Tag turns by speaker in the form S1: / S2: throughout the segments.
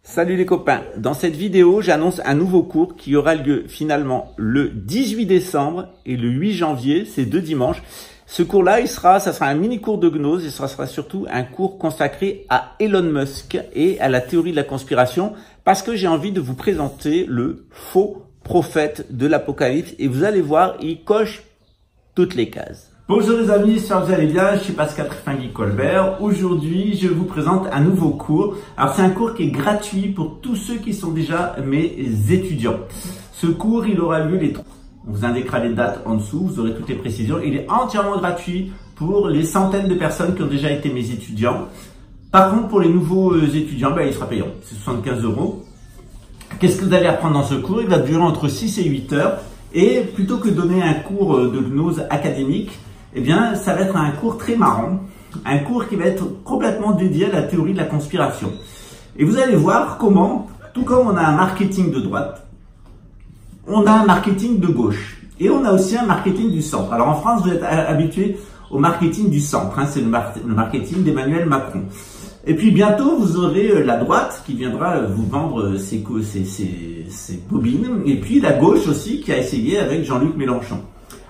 S1: Salut les copains, dans cette vidéo j'annonce un nouveau cours qui aura lieu finalement le 18 décembre et le 8 janvier, c'est 2 dimanches. Ce cours-là, ça sera un mini cours de gnose et ça sera surtout un cours consacré à Elon Musk et à la théorie de la conspiration parce que j'ai envie de vous présenter le faux prophète de l'Apocalypse et vous allez voir, il coche toutes les cases. Bonjour les amis, j'espère que vous allez bien, je suis Pascal Triffingui-Colbert. Aujourd'hui, je vous présente un nouveau cours. Alors c'est un cours qui est gratuit pour tous ceux qui sont déjà mes étudiants. Ce cours, il aura lieu les 3. On vous indiquera les dates en dessous, vous aurez toutes les précisions. Il est entièrement gratuit pour les centaines de personnes qui ont déjà été mes étudiants. Par contre, pour les nouveaux étudiants, il sera payant, c'est 75 €. Qu'est-ce que vous allez apprendre dans ce cours? Il va durer entre 6 et 8 heures. Et plutôt que de donner un cours de gnose académique, eh bien, ça va être un cours très marrant, un cours qui va être complètement dédié à la théorie de la conspiration. Et vous allez voir comment, tout comme on a un marketing de droite, on a un marketing de gauche. Et on a aussi un marketing du centre. Alors en France, vous êtes habitués au marketing du centre, c'est le marketing d'Emmanuel Macron. Et puis bientôt, vous aurez la droite qui viendra vous vendre ses bobines. Et puis la gauche aussi qui a essayé avec Jean-Luc Mélenchon.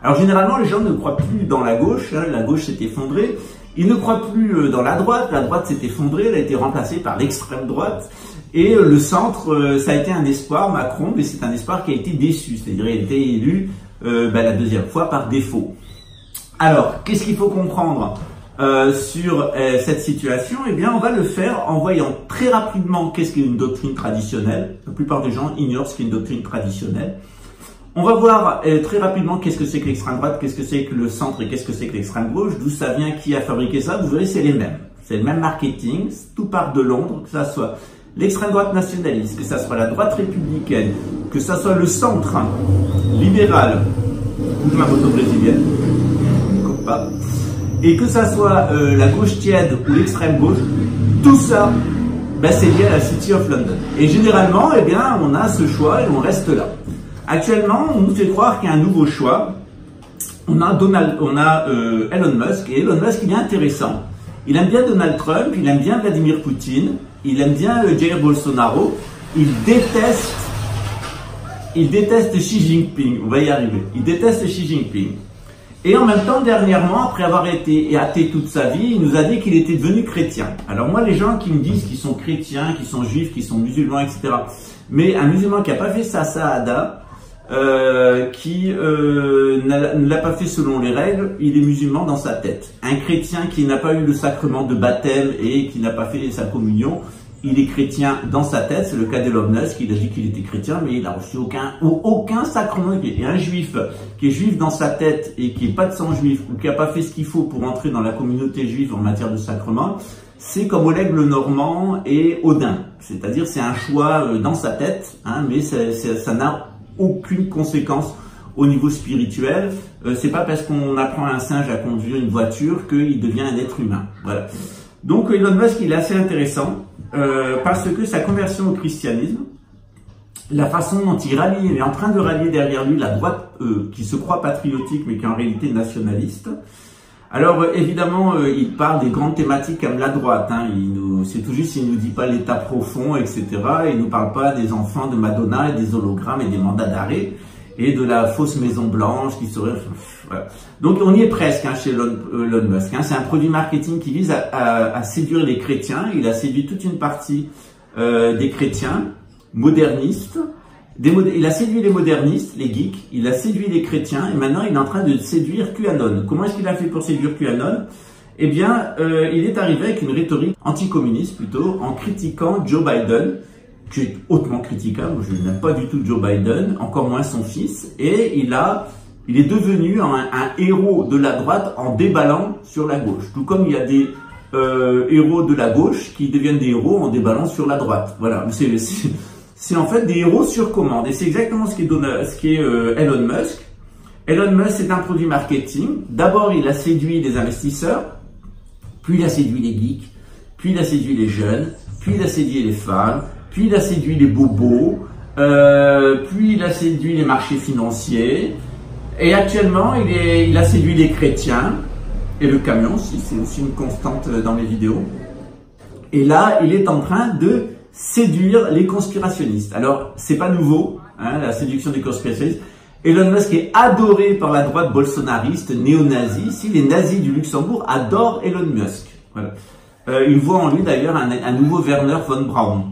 S1: Alors généralement, les gens ne croient plus dans la gauche s'est effondrée. Ils ne croient plus dans la droite s'est effondrée, elle a été remplacée par l'extrême droite. Et le centre, ça a été un espoir, Macron, mais c'est un espoir qui a été déçu. C'est-à-dire qu'il a été élu la deuxième fois par défaut. Alors, qu'est-ce qu'il faut comprendre sur cette situation? Eh bien, on va le faire en voyant très rapidement qu'est-ce qu'est une doctrine traditionnelle. La plupart des gens ignorent ce qu'est une doctrine traditionnelle. On va voir très rapidement qu'est-ce que c'est que l'extrême droite, qu'est-ce que c'est que le centre et qu'est-ce que c'est que l'extrême gauche, d'où ça vient, qui a fabriqué ça. Vous verrez, c'est les mêmes. C'est le même marketing, tout part de Londres, que ça soit l'extrême droite nationaliste, que ça soit la droite républicaine, que ça soit le centre libéral ou ma moto brésilienne, et que ça soit la gauche tiède ou l'extrême gauche, tout ça, c'est lié à la City of London. Et généralement, eh bien, on a ce choix et on reste là. Actuellement, on nous fait croire qu'il y a un nouveau choix. On a Elon Musk, et Elon Musk, il est intéressant. Il aime bien Donald Trump, il aime bien Vladimir Poutine, il aime bien Jair Bolsonaro, il déteste Xi Jinping, on va y arriver, il déteste Xi Jinping. Et en même temps, dernièrement, après avoir été athée toute sa vie, il nous a dit qu'il était devenu chrétien. Alors moi, les gens qui me disent qu'ils sont chrétiens, qu'ils sont juifs, qu'ils sont musulmans, etc. Mais un musulman qui n'a pas fait sa sahada, qui ne l'a pas fait selon les règles, il est musulman dans sa tête. Un chrétien qui n'a pas eu le sacrement de baptême et qui n'a pas fait sa communion, il est chrétien dans sa tête. C'est le cas d'Elon Musk, il a dit qu'il était chrétien, mais il n'a reçu aucun sacrement. Et un juif qui est juif dans sa tête et qui n'est pas de sang juif, ou qui n'a pas fait ce qu'il faut pour entrer dans la communauté juive en matière de sacrement, c'est comme Oleg le Normand et Odin. C'est-à-dire c'est un choix dans sa tête, mais ça n'a aucune conséquence au niveau spirituel. C'est pas parce qu'on apprend à un singe à conduire une voiture qu'il devient un être humain. Voilà. Donc Elon Musk, il est assez intéressant parce que sa conversion au christianisme, la façon dont il est en train de rallier derrière lui la droite qui se croit patriotique mais qui est en réalité nationaliste. Alors évidemment, il parle des grandes thématiques comme la droite. C'est tout juste, il nous dit pas l'état profond, etc. Il nous parle pas des enfants de Madonna et des hologrammes et des mandats d'arrêt et de la fausse Maison Blanche qui serait. Voilà. Donc on y est presque chez Elon Musk. C'est un produit marketing qui vise à séduire les chrétiens. Il a séduit toute une partie des chrétiens modernistes. Il a séduit les modernistes, les geeks, il a séduit les chrétiens et maintenant il est en train de séduire QAnon. Comment est-ce qu'il a fait pour séduire QAnon? Eh bien, il est arrivé avec une rhétorique anticommuniste plutôt, en critiquant Joe Biden, qui est hautement critiquable. Je n'aime pas du tout Joe Biden, encore moins son fils, et il est devenu un héros de la droite en déballant sur la gauche. Tout comme il y a des héros de la gauche qui deviennent des héros en déballant sur la droite. Voilà, c'est en fait des héros sur commande. Et c'est exactement ce qu'est Elon Musk. Elon Musk, c'est un produit marketing. D'abord, il a séduit les investisseurs, puis il a séduit les geeks, puis il a séduit les jeunes, puis il a séduit les femmes, puis il a séduit les bobos, puis il a séduit les marchés financiers. Et actuellement, il a séduit les chrétiens et le camion, c'est aussi une constante dans mes vidéos. Et là, il est en train de séduire les conspirationnistes. Alors, c'est pas nouveau, hein, la séduction des conspirationnistes. Elon Musk est adoré par la droite bolsonariste, néo-nazie. Si les nazis du Luxembourg adorent Elon Musk. Voilà. Ils voient en lui d'ailleurs un nouveau Werner von Braun.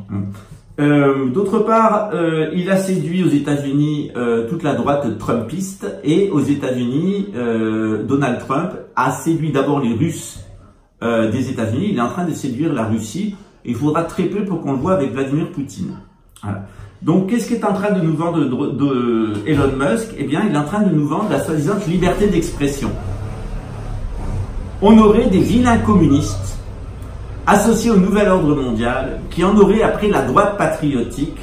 S1: D'autre part, il a séduit aux États-Unis toute la droite trumpiste, et aux États-Unis, Donald Trump a séduit d'abord les Russes des États-Unis. Il est en train de séduire la Russie. Il faudra très peu pour qu'on le voit avec Vladimir Poutine. Voilà. Donc, qu'est-ce qu'est en train de nous vendre de Elon Musk? Eh bien, il est en train de nous vendre la soi-disant liberté d'expression. On aurait des vilains communistes associés au nouvel ordre mondial qui en auraient après la droite patriotique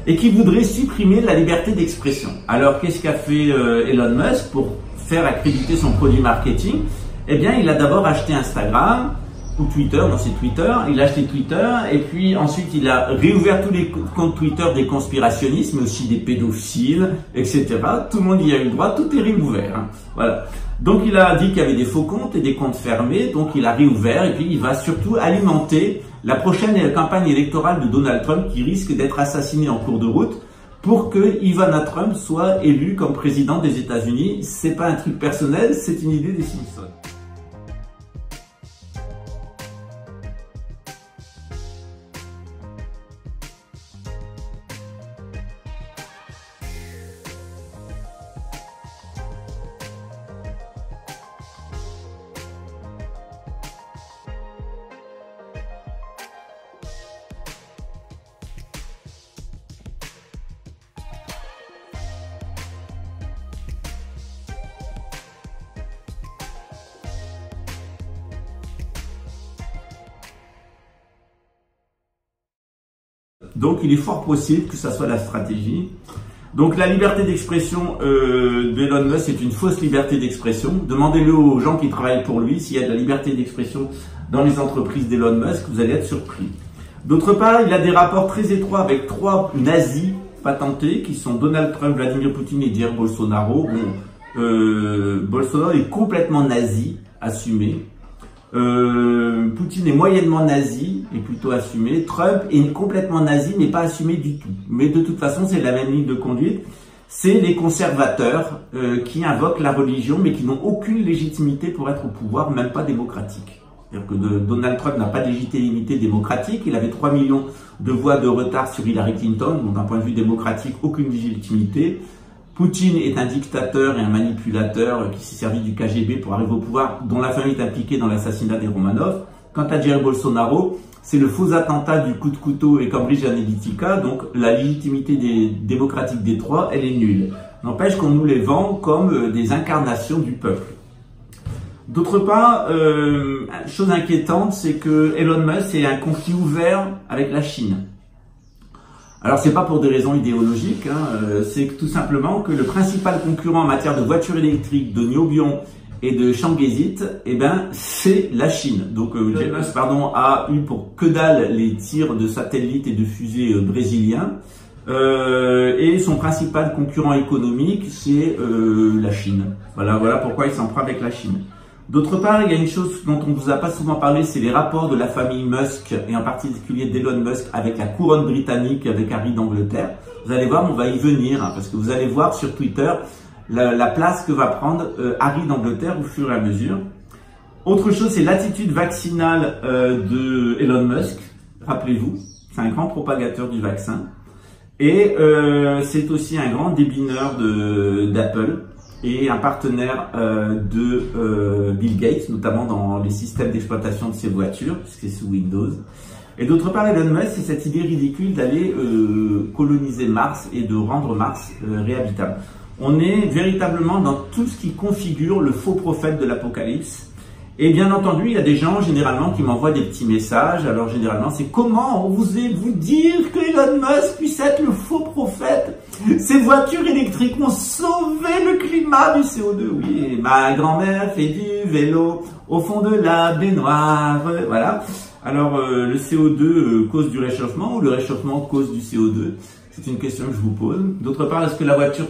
S1: et qui voudraient supprimer la liberté d'expression. Alors, qu'est-ce qu'a fait Elon Musk pour faire accréditer son produit marketing? Eh bien, il a d'abord acheté Instagram, ou Twitter, non c'est Twitter, il a acheté Twitter, et puis ensuite il a réouvert tous les comptes Twitter des conspirationnistes, mais aussi des pédophiles, etc. Tout le monde y a eu le droit, tout est réouvert. Hein. Voilà. Donc il a dit qu'il y avait des faux comptes et des comptes fermés, donc il a réouvert, et puis il va surtout alimenter la prochaine campagne électorale de Donald Trump qui risque d'être assassiné en cours de route pour que Ivana Trump soit élu comme président des États-Unis. C'est pas un truc personnel, c'est une idée des Simpsons. Donc il est fort possible que ça soit la stratégie. Donc la liberté d'expression d'Elon Musk est une fausse liberté d'expression. Demandez-le aux gens qui travaillent pour lui s'il y a de la liberté d'expression dans les entreprises d'Elon Musk, vous allez être surpris. D'autre part, il a des rapports très étroits avec 3 nazis patentés qui sont Donald Trump, Vladimir Poutine et Jair Bolsonaro. Bon, Bolsonaro est complètement nazi, assumé. Poutine est moyennement nazi et plutôt assumé. Trump est complètement nazi mais pas assumé du tout. Mais de toute façon, c'est la même ligne de conduite. C'est les conservateurs qui invoquent la religion mais qui n'ont aucune légitimité pour être au pouvoir, même pas démocratique. C'est-à-dire que Donald Trump n'a pas de légitimité démocratique. Il avait 3 millions de voix de retard sur Hillary Clinton, donc d'un point de vue démocratique, aucune légitimité. Poutine est un dictateur et un manipulateur qui s'est servi du KGB pour arriver au pouvoir, dont la famille est impliquée dans l'assassinat des Romanov. Quant à Jair Bolsonaro, c'est le faux attentat du coup de couteau et Cambridge Analytica, donc la légitimité démocratique des 3, elle est nulle. N'empêche qu'on nous les vend comme des incarnations du peuple. D'autre part, chose inquiétante, c'est que Elon Musk est un conflit ouvert avec la Chine. Alors c'est pas pour des raisons idéologiques, hein, c'est tout simplement que le principal concurrent en matière de voitures électriques de Niobium et de Changhezit, eh ben c'est la Chine. Donc Elon Musk, a eu pour que dalle les tirs de satellites et de fusées brésiliens, et son principal concurrent économique c'est la Chine. Voilà pourquoi il s'en prend avec la Chine. D'autre part, il y a une chose dont on ne vous a pas souvent parlé, c'est les rapports de la famille Musk, et en particulier d'Elon Musk, avec la couronne britannique, avec Harry d'Angleterre. Vous allez voir, on va y venir, hein, parce que vous allez voir sur Twitter la place que va prendre Harry d'Angleterre au fur et à mesure. Autre chose, c'est l'attitude vaccinale de Elon Musk. Rappelez-vous, c'est un grand propagateur du vaccin. Et c'est aussi un grand débineur d'Apple. Et un partenaire de Bill Gates, notamment dans les systèmes d'exploitation de ses voitures, puisque c'est sous Windows. Et d'autre part, Elon Musk, c'est cette idée ridicule d'aller coloniser Mars et de rendre Mars réhabitable. On est véritablement dans tout ce qui configure le faux prophète de l'Apocalypse. Et bien entendu, il y a des gens généralement qui m'envoient des petits messages. Alors généralement, c'est comment osez-vous dire que Elon Musk puisse être le faux prophète? Ces voitures électriques vont sauver le climat du CO2. Oui, ma grand-mère fait du vélo au fond de la baignoire. Voilà. Alors le CO2 cause du réchauffement ou le réchauffement cause du CO2? C'est une question que je vous pose. D'autre part, est-ce que la voiture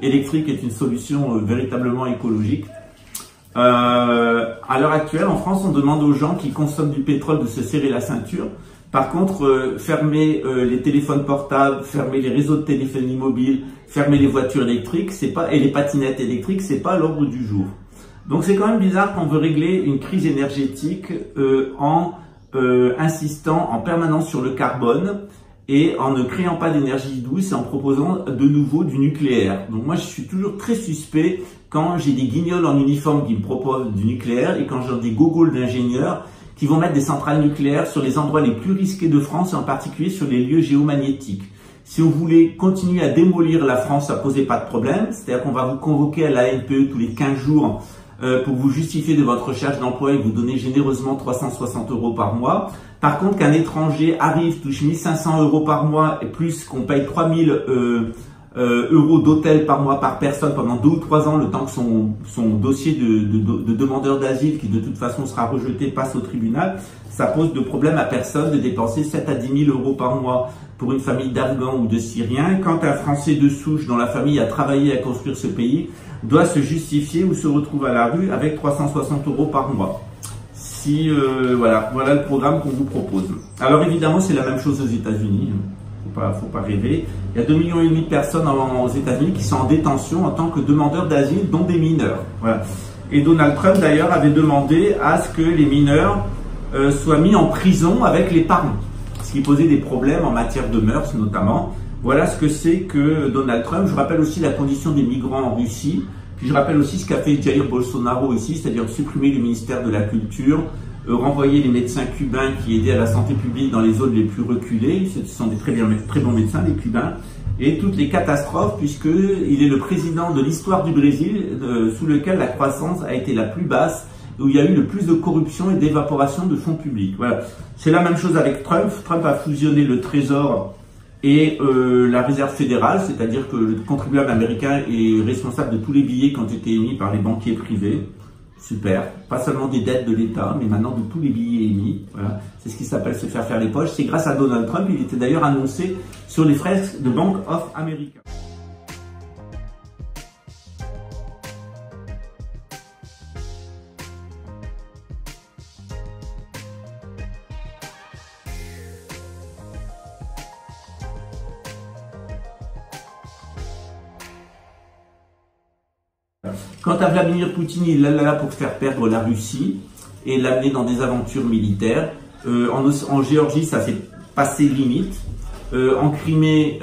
S1: électrique est une solution véritablement écologique? À l'heure actuelle, en France, on demande aux gens qui consomment du pétrole de se serrer la ceinture, Par contre, fermer les téléphones portables, fermer les réseaux de téléphonie mobile, fermer les voitures électriques, et les patinettes électriques, c'est pas à l'ordre du jour. Donc c'est quand même bizarre qu'on veut régler une crise énergétique en insistant en permanence sur le carbone et en ne créant pas d'énergie douce et en proposant de nouveau du nucléaire. Donc moi je suis toujours très suspect quand j'ai des guignols en uniforme qui me proposent du nucléaire et quand j'ai des gogoles d'ingénieurs qui vont mettre des centrales nucléaires sur les endroits les plus risqués de France et en particulier sur les lieux géomagnétiques. Si on voulait continuer à démolir la France, ça posait pas de problème, c'est-à-dire qu'on va vous convoquer à la NPE tous les 15 jours pour vous justifier de votre recherche d'emploi et vous donner généreusement 360 € par mois. Par contre, qu'un étranger arrive, touche 1500 € par mois et plus qu'on paye 3000 € d'hôtel par mois par personne pendant 2 ou 3 ans, le temps que son dossier de demandeur d'asile, qui de toute façon sera rejeté, passe au tribunal, ça pose de problème à personne de dépenser 7 à 10 000 € par mois pour une famille d'Afghans ou de Syriens, quand un Français de souche dont la famille a travaillé à construire ce pays doit se justifier ou se retrouve à la rue avec 360 € par mois. Voilà le programme qu'on vous propose. Alors évidemment, c'est la même chose aux États-Unis. Faut pas rêver. Il y a 2,5 millions de personnes aux États-Unis qui sont en détention en tant que demandeurs d'asile, dont des mineurs. Voilà. Et Donald Trump d'ailleurs avait demandé à ce que les mineurs soient mis en prison avec les parents, ce qui posait des problèmes en matière de mœurs notamment. Voilà ce que c'est que Donald Trump. Je rappelle aussi la condition des migrants en Russie. Puis je rappelle aussi ce qu'a fait Jair Bolsonaro ici, c'est-à-dire supprimer le ministère de la Culture, renvoyer les médecins cubains qui aidaient à la santé publique dans les zones les plus reculées. Ce sont des très bons médecins, les Cubains. Et toutes les catastrophes, puisqu'il est le président de l'histoire du Brésil, sous lequel la croissance a été la plus basse, où il y a eu le plus de corruption et d'évaporation de fonds publics. Voilà. C'est la même chose avec Trump. Trump a fusionné le Trésor et la Réserve fédérale, c'est-à-dire que le contribuable américain est responsable de tous les billets qui ont été émis par les banquiers privés. Super. Pas seulement des dettes de l'État, mais maintenant de tous les billets émis. Voilà. C'est ce qui s'appelle se faire les poches. C'est grâce à Donald Trump. Il était d'ailleurs annoncé sur les fresques de Bank of America. Quant à Vladimir Poutine, il est là pour faire perdre la Russie et l'amener dans des aventures militaires. En Géorgie, ça s'est passé limite. En Crimée,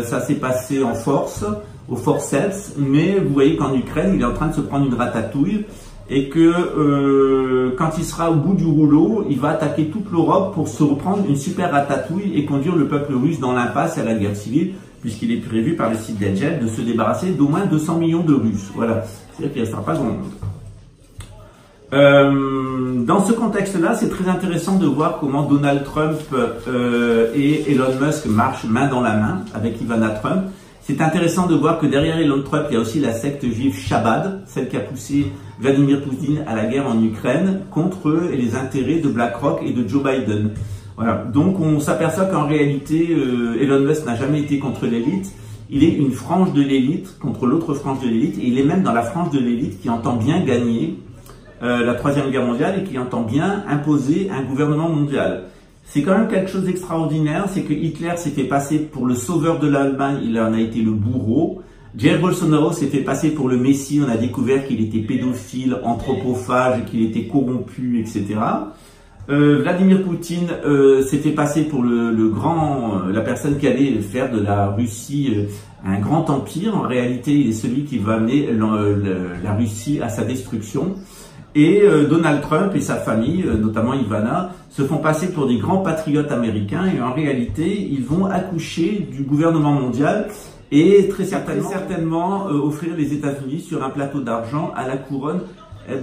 S1: ça s'est passé en force, au forceps. Mais vous voyez qu'en Ukraine, il est en train de se prendre une ratatouille et que quand il sera au bout du rouleau, il va attaquer toute l'Europe pour se reprendre une super ratatouille et conduire le peuple russe dans l'impasse et à la guerre civile, puisqu'il est prévu par le site d'Edgel de se débarrasser d'au moins 200 millions de Russes. Voilà, c'est-à-dire qu'il ne restera pas grand monde. Dans ce contexte-là, c'est très intéressant de voir comment Donald Trump et Elon Musk marchent main dans la main avec Ivana Trump. C'est intéressant de voir que derrière Elon Trump, il y a aussi la secte juive Chabad, celle qui a poussé Vladimir Poutine à la guerre en Ukraine contre les intérêts de BlackRock et de Joe Biden. Voilà. Donc on s'aperçoit qu'en réalité, Elon Musk n'a jamais été contre l'élite. Il est une frange de l'élite contre l'autre frange de l'élite. Et il est même dans la frange de l'élite qui entend bien gagner la Troisième Guerre mondiale et qui entend bien imposer un gouvernement mondial. C'est quand même quelque chose d'extraordinaire, c'est que Hitler s'est fait passer pour le sauveur de l'Allemagne, il en a été le bourreau. Jair Bolsonaro s'est fait passer pour le Messie, on a découvert qu'il était pédophile, anthropophage, qu'il était corrompu, etc. Vladimir Poutine s'est fait passer pour la personne qui allait faire de la Russie un grand empire. En réalité, il est celui qui va amener la Russie à sa destruction. Et Donald Trump et sa famille, notamment Ivana, se font passer pour des grands patriotes américains et en réalité, ils vont accoucher du gouvernement mondial et très certainement offrir les États-Unis sur un plateau d'argent à la couronne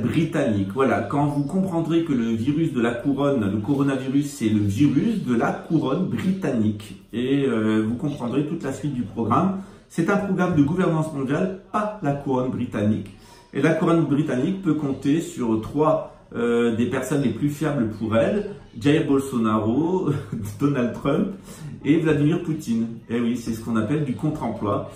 S1: britannique. Voilà, quand vous comprendrez que le virus de la couronne, le coronavirus, c'est le virus de la couronne britannique. Et vous comprendrez toute la suite du programme. C'est un programme de gouvernance mondiale, pas la couronne britannique. Et la couronne britannique peut compter sur trois des personnes les plus fiables pour elle, Jair Bolsonaro, Donald Trump et Vladimir Poutine. Et oui, c'est ce qu'on appelle du contre-emploi.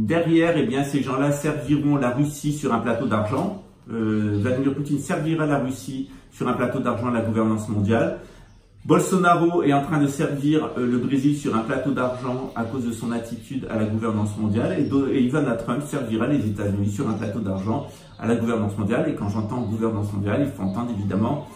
S1: Derrière, eh bien, ces gens-là serviront la Russie sur un plateau d'argent. Vladimir Poutine servira la Russie sur un plateau d'argent à la gouvernance mondiale. Bolsonaro est en train de servir le Brésil sur un plateau d'argent à cause de son attitude à la gouvernance mondiale. Et Ivana Trump servira les États-Unis sur un plateau d'argent à la gouvernance mondiale. Et quand j'entends gouvernance mondiale, il faut entendre évidemment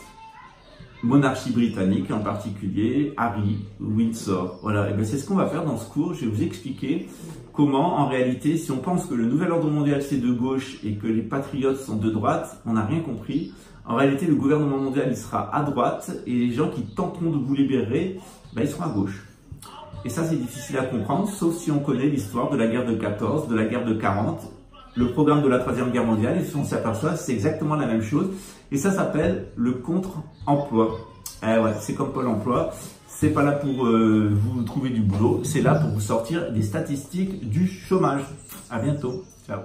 S1: monarchie britannique, en particulier Harry Windsor. Voilà, et bien c'est ce qu'on va faire dans ce cours. Je vais vous expliquer comment, en réalité, si on pense que le nouvel ordre mondial c'est de gauche et que les patriotes sont de droite, on n'a rien compris. En réalité, le gouvernement mondial il sera à droite et les gens qui tenteront de vous libérer, ben, ils seront à gauche. Et ça, c'est difficile à comprendre, sauf si on connaît l'histoire de la guerre de 14, de la guerre de 40, le programme de la Troisième Guerre mondiale, et si on s'aperçoit, c'est exactement la même chose. Et ça s'appelle le contre-emploi. Ouais, c'est comme Pôle emploi. C'est pas là pour vous trouver du boulot, c'est là pour vous sortir des statistiques du chômage. À bientôt. Ciao.